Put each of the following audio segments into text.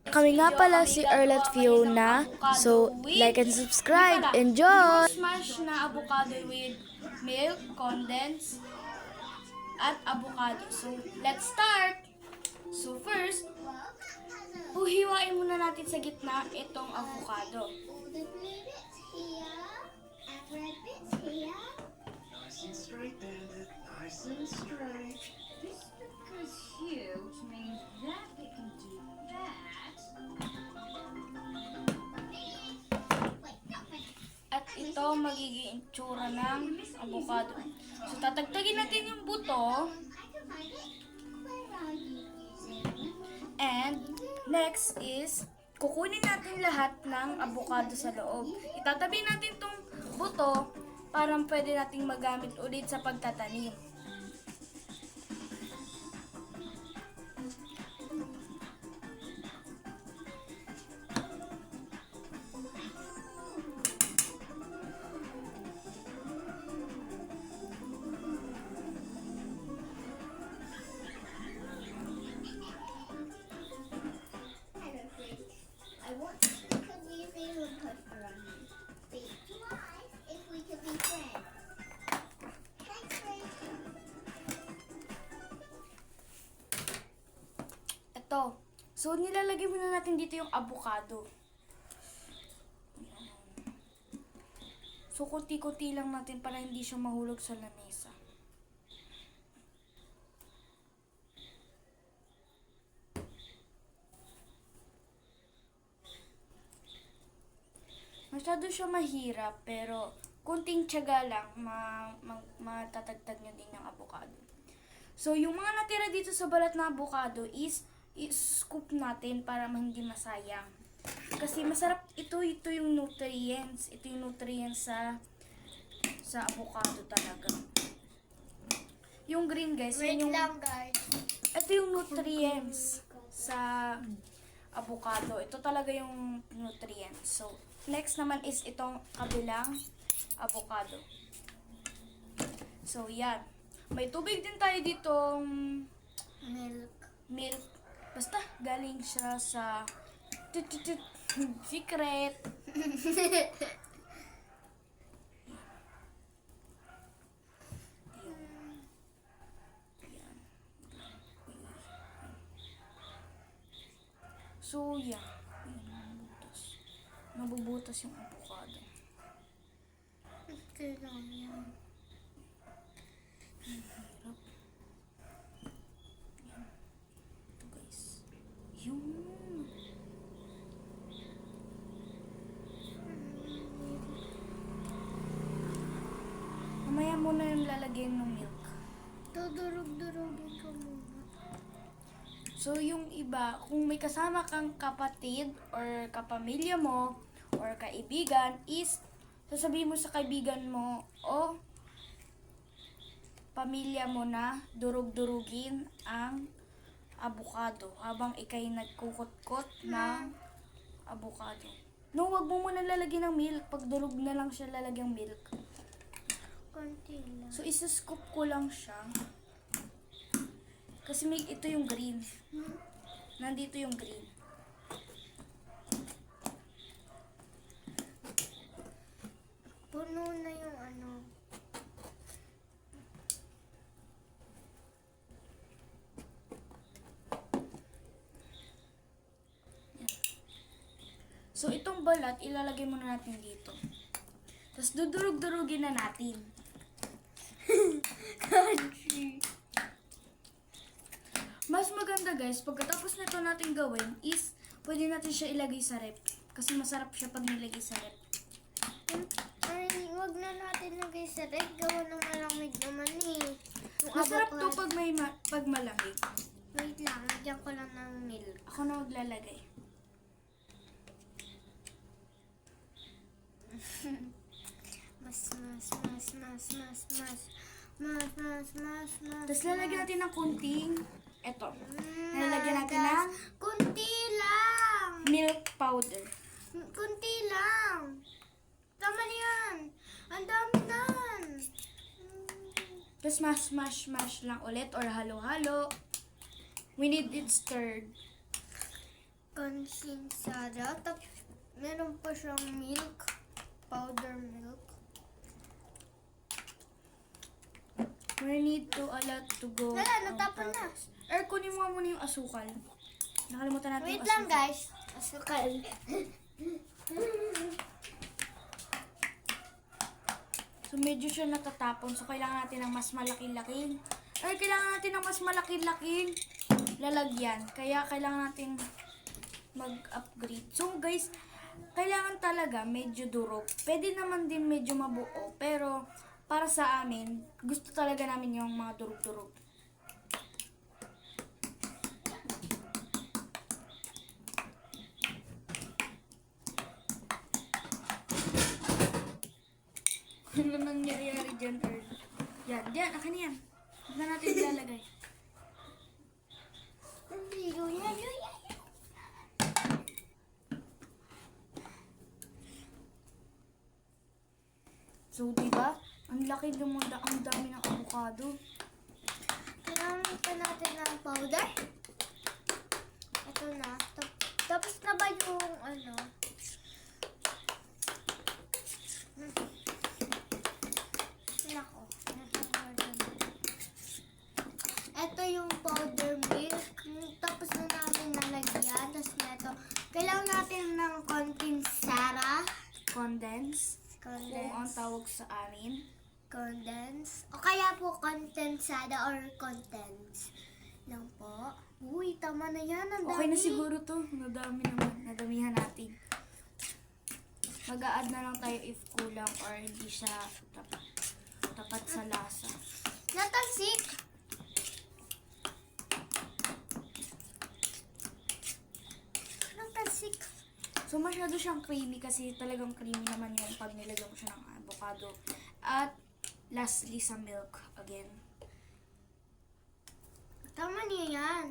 Kami nga pala si Earl at Fiona. So, like and subscribe. Enjoy! Smash na avocado with milk, condensed, at avocado. So, let's start! So, first, uhiwain muna natin sa gitna itong avocado. Nice and straight, Bandit. Nice and straight. This book is huge means that we can do that. At ito magiging itsura ng avocado. So, tatagtagin natin yung buto. And, next is, kukunin natin lahat ng avocado sa loob. Itatabi natin tong buto para pwede nating magamit ulit sa pagtatanim. I want could be a favorite poster on me. Be twice if we could be friends. Thanks, friends. Ito. So, nilalagay muna natin dito yung avocado. So, kunti-kunti lang natin para hindi siya mahulog sa lamesa. Masyado siya mahirap, pero kunting tiyaga lang, matatagtag nyo din yung avocado. So, yung mga natira dito sa balat na avocado is i-scoop natin para hindi masayang. Kasi masarap, ito yung nutrients. Ito yung nutrients sa avocado talaga. Yung green, guys, Wait yun yung, lang, guys. ito yung nutrients sa avocado. Ito talaga yung nutrients. So, next naman is itong kabilang avocado. So, yan. May tubig din tayo ditong milk. Basta, galing siya sa secret. So, yan. Nabubutas yung avocado. Kailangan yan. Hirap. Yan. Ito, guys. Yung... Mamaya muna yung lalagyan ng milk. Dudurog-durogin ka muna. So, yung iba, kung may kasama kang kapatid or kapamilya mo or kaibigan, is sasabihin mo sa kaibigan mo o pamilya mo na durug-durugin ang avocado habang ikay nagkukot-kot ng avocado. No, wag mo muna lalagyan ng milk. Pag durog na lang siya lalagyan ng milk. Konti lang. So, isa-scoop ko lang siya. Kasi ito yung green. Nandito yung green. Puno na yung ano. So, itong balat, ilalagay muna natin dito. Tapos, dudurog-durugin na natin. Country. Mas maganda, guys, pagkatapos nito natin gawin is, pwede natin siya ilagay sa rep. Kasi masarap siya pag nilagay sa rep. Ay, wag na natin lagay sa red. Gawa ng malamig naman eh. Yung Masarap to avocado. pag malamig. Wait lang, lagyan ko lang ng milk. Ako na maglalagay. Mas. Tapos, lalagyan natin ng kunting, eto. Lalagyan natin ng Kunti lang. milk powder. Kunti lang. Tama na yan. Ang dami nan. Tapos mash lang ulit or halo-halo. We need it stirred. Konti konsinsada. Tapos, meron pa siyang milk. Powder milk. We need to a lot to go. Wala, natapon na. Or kunin mo nga muna yung asukal. Nakalimutan natin Wait yung lang, asukal. guys. Asukal. So, medyo siya natatapon. So, kailangan natin ng mas malaki-laking. Or kailangan natin ng mas malaki-laking lalagyan. Kaya, kailangan natin mag-upgrade. So, guys, kailangan talaga medyo durog. Pwede naman din medyo mabuo. Pero, para sa amin, gusto talaga namin yung mga durog-durog. Ano nangyayari dyan, Earl? Yan, akin na yan. Huwag na natin ilalagay. So, diba? Ang laki lumunda, ang dami ng avocado. Kailangan pa natin ng powder. Ito na. Tapos na ba yung ano? Nako. Ito yung powder milk. Tapos na namin nalagyan. Tapos na ito. Kailangan natin ng konting sara. Condense. Kung ang Condense. tawag sa amin. Condense. O kaya po condensada or contents lang po. Uy, tama na yan. Ang Okay na dami. siguro to. Nadami naman. Nadamihan natin. Mag-a-add na lang tayo if kulang or hindi siya tapat sa lasa. Natalsik. Natalsik. So, masyado siyang creamy kasi talagang creamy naman yung pag nilagyan mo siya ng avocado. At, lastly, sa milk again. Tama niya yan.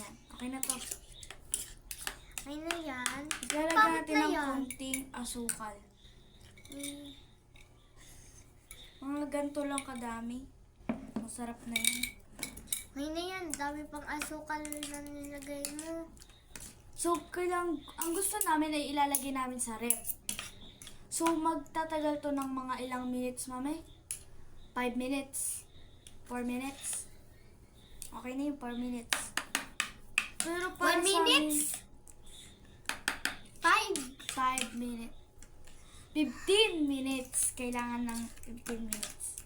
Yan. Okay na to. Ay na yan. Lalagyan Bakit natin na ng yan? konting asukal. Mm. Mga ganito lang kadami. Masarap na yan. Ay na yan. Dami pang asukal na nilagay mo. So, ang gusto namin ay ilalagay namin sa ref. So, magtatagal to ng mga ilang minutes, mami? 5 minutes? 4 minutes? Okay na yung 4 minutes. Pero 1 minutes? 5. 5 minutes. 15 minutes. Kailangan ng 15 minutes.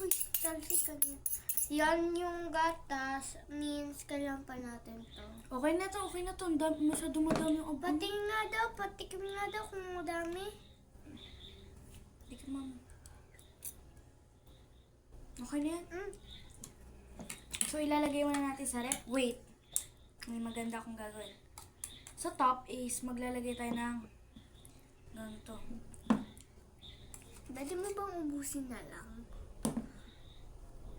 Uy, talsik ka niya. Yan yung gatas. Means, kailangan pa natin to. Okay na to, okay na to. Masyado madami yung abang. Patingin nga daw. Patikim nga daw kung madami. Hindi ka, mama. Okay na yan. Mm. So, ilalagay muna natin sa ref. Wait. May maganda akong gagawin. Sa top is maglalagay tayo ng ganito. Pwede mo bang ubusin na lang?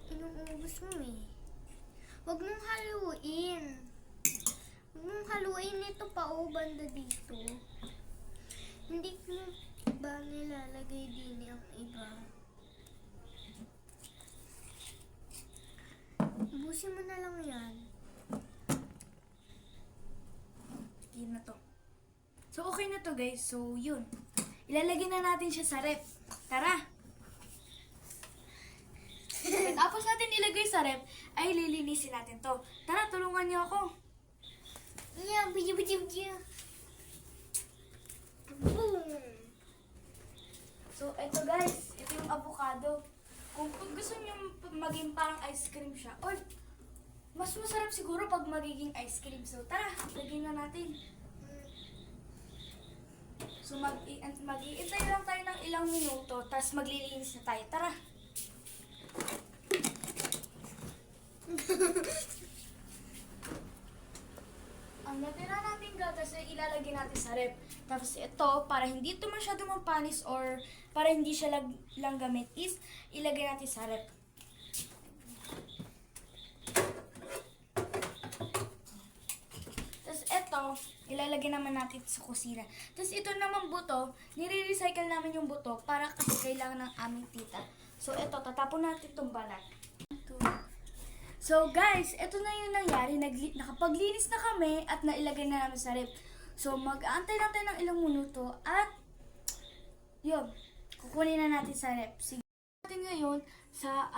Inuubos mo eh. Huwag mong haluin. Huwag mong haluin ito pa o banda dito. Hindi mo ba nilalagay din ang iba? Ubusin mo na lang yan. Yun na to. So, okay na to, guys. So, yun. Ilalagay na natin siya sa ref. Tara! Tapos natin ilagay sa ref, ay lilinisin natin to. Tara, tulungan niyo ako. Yeah, biya. Boom! So, eto guys. Ito yung avocado. Kung gusto niyo maging parang ice cream siya, or mas masarap siguro pag magiging ice cream. So, tara, lagyan na natin. So, mag-iintay lang tayo ng ilang minuto, tapos maglilinis na tayo. Tara! Ang natira natin gatas ay ilalagay natin sa ref. Tapos ito, para hindi ito masyado mapanis or para hindi siya langgamit is ilagay natin sa ref. Tapos ito, ilalagay naman natin sa kusina. Tapos ito naman buto, nire-recycle namin yung buto para kasi kailangan ng aming tita. So ito, tatapon natin itong balat. So So guys, ito na yung nangyari. Nakapaglinis na kami at nailagay na namin sa rep. So mag-aantay lang tayo ng ilang minuto at yun, kukunin na natin sa rep. Sige natin ngayon sa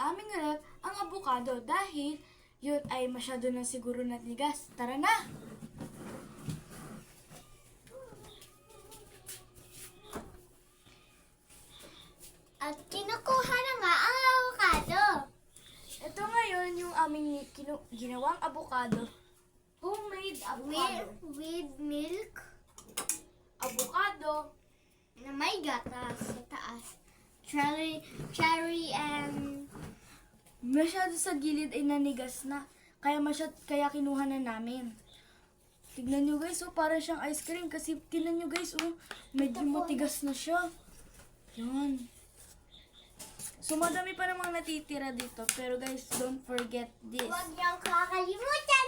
aming rep ang avocado dahil yun ay masyado na siguro natigas. Tara na! At kinukuha na nga ang avocado. Ito ngayon yung aming ginawang avocado. Homemade avocado. With milk Avocado. na may gatas sa taas. Cherry and Masyado sa gilid ay nanigas na. Kaya kinuha na namin. Tignan nyo guys, oh, parang siyang ice cream. Kasi tignan nyo guys, oh, medyo matigas na siya. Yan. So madami pa namang natitira dito. Pero guys, don't forget this. huwag niyong kakalimutan.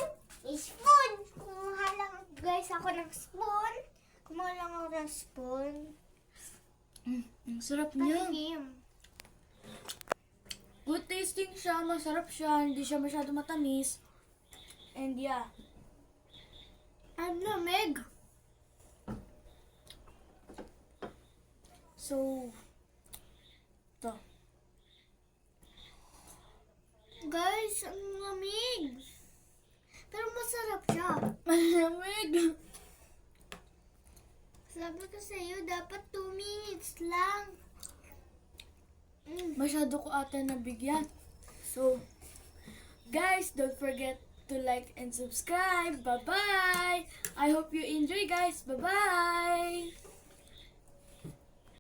Spoon. Kumuha lang guys ako ng spoon. Kumuha lang ako ng spoon. Ang sarap niya. Palim. Good tasting siya, masarap siya, hindi siya masyado matamis. And yeah. Ang lamig. So, to. Guys, ang lamig. Pero masarap siya. Malamig. Sabi ko sa iyo, dapat 2 minutes lang. Masyado ko ata nabigyan. So, guys, don't forget to like and subscribe. Bye-bye! I hope you enjoy, guys. Bye-bye!